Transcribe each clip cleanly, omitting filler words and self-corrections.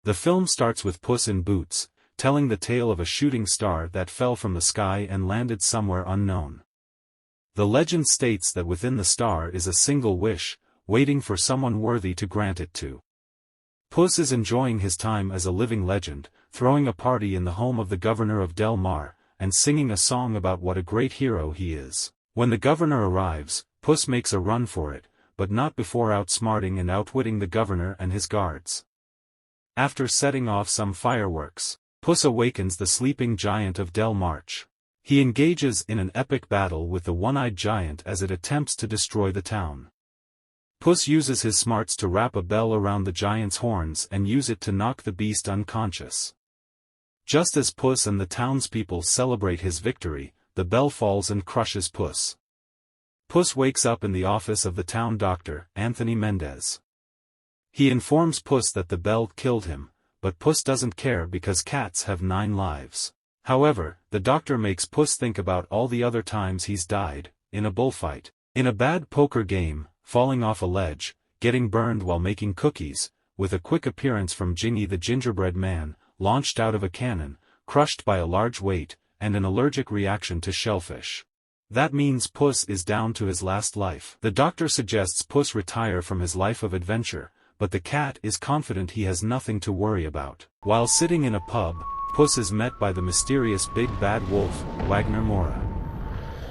The film starts with Puss in Boots, telling the tale of a shooting star that fell from the sky and landed somewhere unknown. The legend states that within the star is a single wish, waiting for someone worthy to grant it to. Puss is enjoying his time as a living legend, throwing a party in the home of the governor of Del Mar, and singing a song about what a great hero he is. When the governor arrives, Puss makes a run for it, but not before outsmarting and outwitting the governor and his guards. After setting off some fireworks, Puss awakens the sleeping giant of Del March. He engages in an epic battle with the one-eyed giant as it attempts to destroy the town. Puss uses his smarts to wrap a bell around the giant's horns and use it to knock the beast unconscious. Just as Puss and the townspeople celebrate his victory, the bell falls and crushes Puss. Puss wakes up in the office of the town doctor, Anthony Mendez. He informs Puss that the bell killed him, but Puss doesn't care because cats have 9 lives. However, the doctor makes Puss think about all the other times he's died, in a bullfight, in a bad poker game, falling off a ledge, getting burned while making cookies, with a quick appearance from Gingy the gingerbread man, launched out of a cannon, crushed by a large weight, and an allergic reaction to shellfish. That means Puss is down to his last life. The doctor suggests Puss retire from his life of adventure, but the cat is confident he has nothing to worry about. While sitting in a pub, Puss is met by the mysterious big bad wolf, Wagner Mora.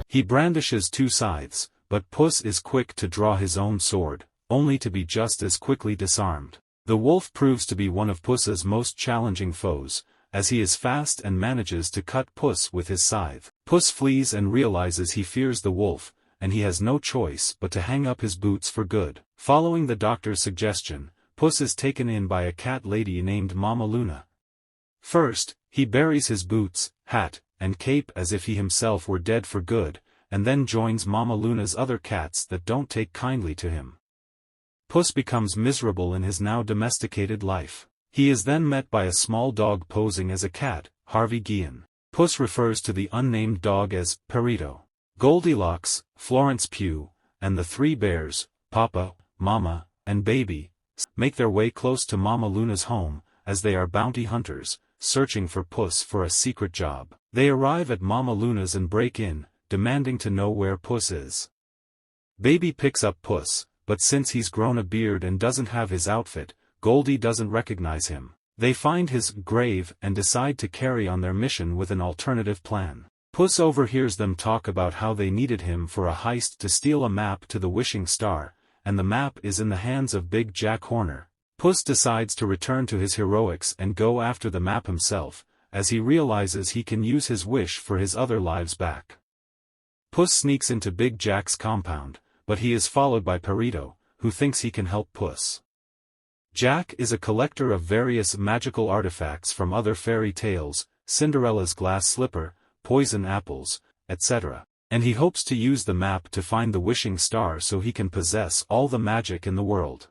He brandishes 2 scythes, but Puss is quick to draw his own sword, only to be just as quickly disarmed. The wolf proves to be one of Puss's most challenging foes, as he is fast and manages to cut Puss with his scythe. Puss flees and realizes he fears the wolf, and he has no choice but to hang up his boots for good. Following the doctor's suggestion, Puss is taken in by a cat lady named Mama Luna. First, he buries his boots, hat, and cape as if he himself were dead for good, and then joins Mama Luna's other cats that don't take kindly to him. Puss becomes miserable in his now domesticated life. He is then met by a small dog posing as a cat, Harvey Guillen. Puss refers to the unnamed dog as Perito. Goldilocks, Florence Pugh, and the 3 bears, Papa, Mama, and Baby, make their way close to Mama Luna's home, as they are bounty hunters, searching for Puss for a secret job. They arrive at Mama Luna's and break in, demanding to know where Puss is. Baby picks up Puss, but since he's grown a beard and doesn't have his outfit, Goldie doesn't recognize him. They find his grave and decide to carry on their mission with an alternative plan. Puss overhears them talk about how they needed him for a heist to steal a map to the wishing star, and the map is in the hands of Big Jack Horner. Puss decides to return to his heroics and go after the map himself, as he realizes he can use his wish for his other lives back. Puss sneaks into Big Jack's compound, but he is followed by Perito, who thinks he can help Puss. Jack is a collector of various magical artifacts from other fairy tales, Cinderella's glass slipper, poison apples, etc., and he hopes to use the map to find the wishing star so he can possess all the magic in the world.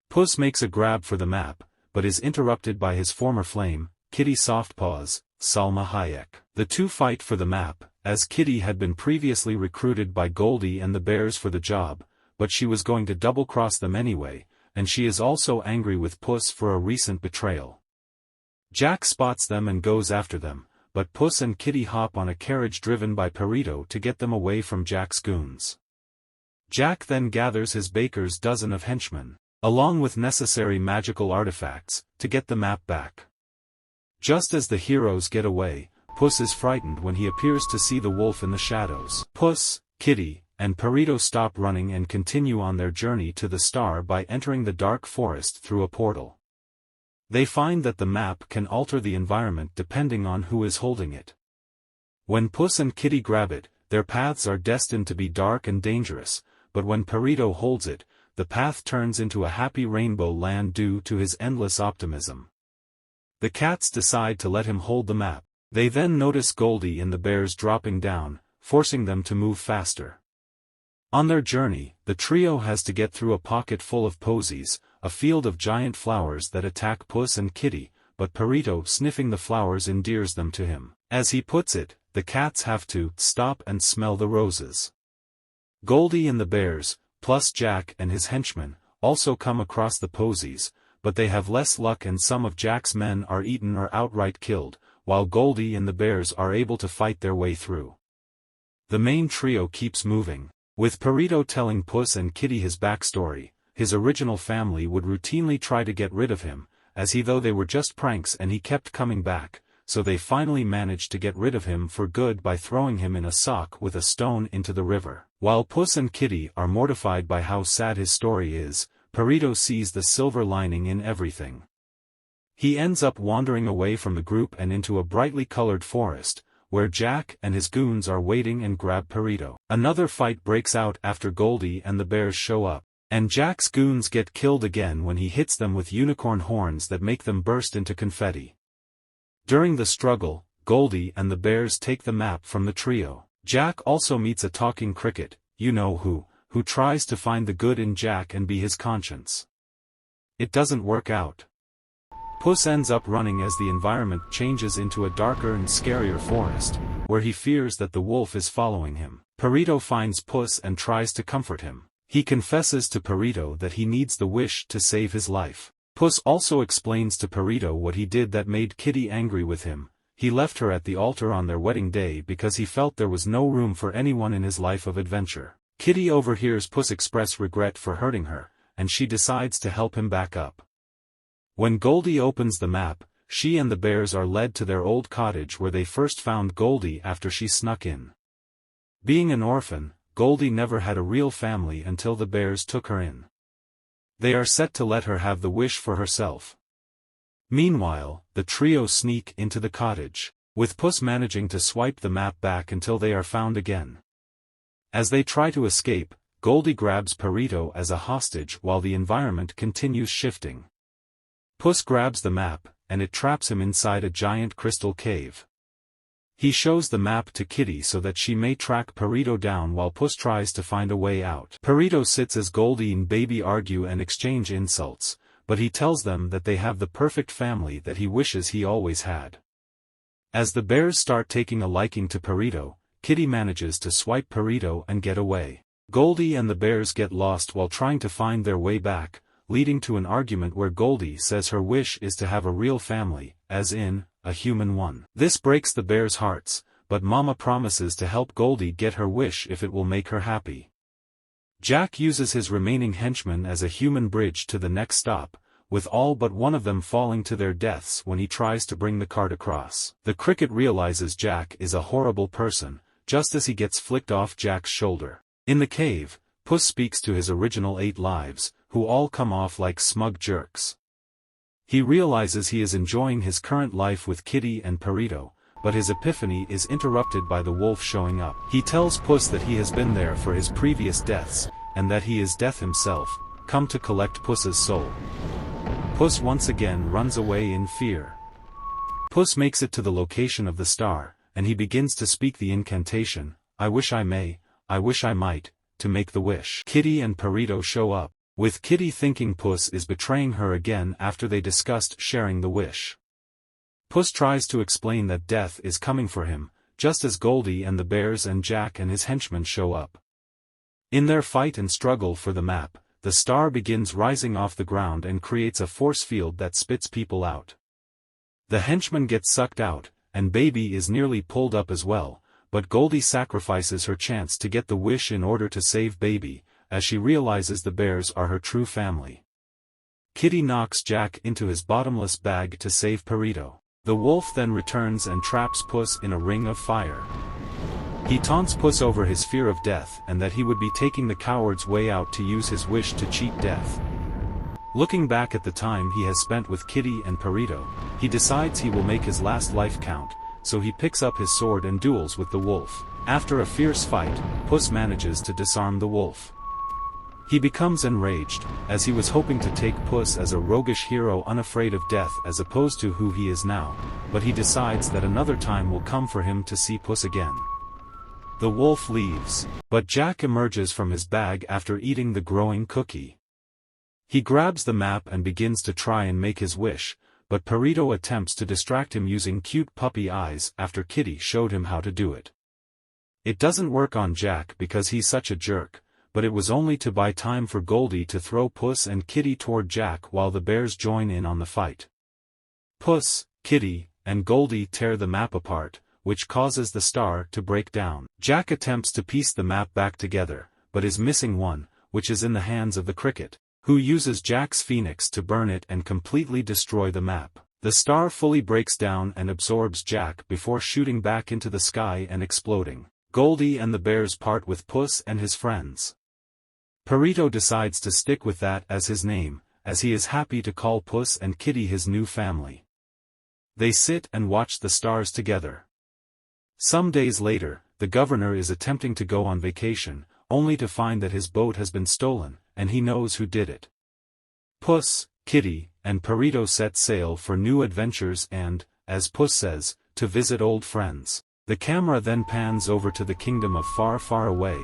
Puss makes a grab for the map, but is interrupted by his former flame, Kitty Softpaws, Salma Hayek. The two fight for the map, as Kitty had been previously recruited by Goldie and the bears for the job, but she was going to double-cross them anyway, and she is also angry with Puss for a recent betrayal. Jack spots them and goes after them, but Puss and Kitty hop on a carriage driven by Perito to get them away from Jack's goons. Jack then gathers his baker's dozen of henchmen, along with necessary magical artifacts, to get the map back. Just as the heroes get away, Puss is frightened when he appears to see the wolf in the shadows. Puss, Kitty, and Perito stop running and continue on their journey to the star by entering the dark forest through a portal. They find that the map can alter the environment depending on who is holding it. When Puss and Kitty grab it, their paths are destined to be dark and dangerous, but when Perito holds it, the path turns into a happy rainbow land due to his endless optimism. The cats decide to let him hold the map. They then notice Goldie and the bears dropping down, forcing them to move faster. On their journey, the trio has to get through a pocket full of posies, a field of giant flowers that attack Puss and Kitty, but Perito sniffing the flowers endears them to him. As he puts it, the cats have to stop and smell the roses. Goldie and the bears, plus Jack and his henchmen, also come across the posies, but they have less luck and some of Jack's men are eaten or outright killed, while Goldie and the bears are able to fight their way through. The main trio keeps moving, with Perito telling Puss and Kitty his backstory. His original family would routinely try to get rid of him, as though they were just pranks, and he kept coming back, so they finally managed to get rid of him for good by throwing him in a sock with a stone into the river. While Puss and Kitty are mortified by how sad his story is, Perito sees the silver lining in everything. He ends up wandering away from the group and into a brightly colored forest, where Jack and his goons are waiting and grab Perito. Another fight breaks out after Goldie and the bears show up, and Jack's goons get killed again when he hits them with unicorn horns that make them burst into confetti. During the struggle, Goldie and the bears take the map from the trio. Jack also meets a talking cricket, who tries to find the good in Jack and be his conscience. It doesn't work out. Puss ends up running as the environment changes into a darker and scarier forest, where he fears that the wolf is following him. Perito finds Puss and tries to comfort him. He confesses to Perito that he needs the wish to save his life. Puss also explains to Perito what he did that made Kitty angry with him. He left her at the altar on their wedding day because he felt there was no room for anyone in his life of adventure. Kitty overhears Puss express regret for hurting her, and she decides to help him back up. When Goldie opens the map, she and the bears are led to their old cottage where they first found Goldie after she snuck in. Being an orphan, Goldie never had a real family until the bears took her in. They are set to let her have the wish for herself. Meanwhile, the trio sneak into the cottage, with Puss managing to swipe the map back until they are found again. As they try to escape, Goldie grabs Perito as a hostage while the environment continues shifting. Puss grabs the map, and it traps him inside a giant crystal cave. He shows the map to Kitty so that she may track Perito down while Puss tries to find a way out. Perito sits as Goldie and Baby argue and exchange insults, but he tells them that they have the perfect family that he wishes he always had. As the bears start taking a liking to Perito, Kitty manages to swipe Perito and get away. Goldie and the bears get lost while trying to find their way back, leading to an argument where Goldie says her wish is to have a real family, as in, a human one. This breaks the bears' hearts, but Mama promises to help Goldie get her wish if it will make her happy. Jack uses his remaining henchmen as a human bridge to the next stop, with all but one of them falling to their deaths when he tries to bring the cart across. The cricket realizes Jack is a horrible person, just as he gets flicked off Jack's shoulder. In the cave, Puss speaks to his original 8 lives, who all come off like smug jerks. He realizes he is enjoying his current life with Kitty and Perito, but his epiphany is interrupted by the wolf showing up. He tells Puss that he has been there for his previous deaths, and that he is death himself, come to collect Puss's soul. Puss once again runs away in fear. Puss makes it to the location of the star, and he begins to speak the incantation, "I wish I may, I wish I might," to make the wish. Kitty and Perito show up, with Kitty thinking Puss is betraying her again after they discussed sharing the wish. Puss tries to explain that death is coming for him, just as Goldie and the bears and Jack and his henchmen show up. In their fight and struggle for the map, the star begins rising off the ground and creates a force field that spits people out. The henchman gets sucked out, and Baby is nearly pulled up as well, but Goldie sacrifices her chance to get the wish in order to save Baby, as she realizes the bears are her true family. Kitty knocks Jack into his bottomless bag to save Perito. The wolf then returns and traps Puss in a ring of fire. He taunts Puss over his fear of death and that he would be taking the coward's way out to use his wish to cheat death. Looking back at the time he has spent with Kitty and Perito, he decides he will make his last life count, so he picks up his sword and duels with the wolf. After a fierce fight, Puss manages to disarm the wolf. He becomes enraged, as he was hoping to take Puss as a roguish hero unafraid of death as opposed to who he is now, but he decides that another time will come for him to see Puss again. The wolf leaves, but Jack emerges from his bag after eating the growing cookie. He grabs the map and begins to try and make his wish, but Perito attempts to distract him using cute puppy eyes after Kitty showed him how to do it. It doesn't work on Jack because he's such a jerk, but it was only to buy time for Goldie to throw Puss and Kitty toward Jack while the bears join in on the fight. Puss, Kitty, and Goldie tear the map apart, which causes the star to break down. Jack attempts to piece the map back together, but is missing one, which is in the hands of the cricket, who uses Jack's phoenix to burn it and completely destroy the map. The star fully breaks down and absorbs Jack before shooting back into the sky and exploding. Goldie and the bears part with Puss and his friends. Perito decides to stick with that as his name, as he is happy to call Puss and Kitty his new family. They sit and watch the stars together. Some days later, the governor is attempting to go on vacation, only to find that his boat has been stolen, and he knows who did it. Puss, Kitty, and Perito set sail for new adventures and, as Puss says, to visit old friends. The camera then pans over to the kingdom of Far, Far Away,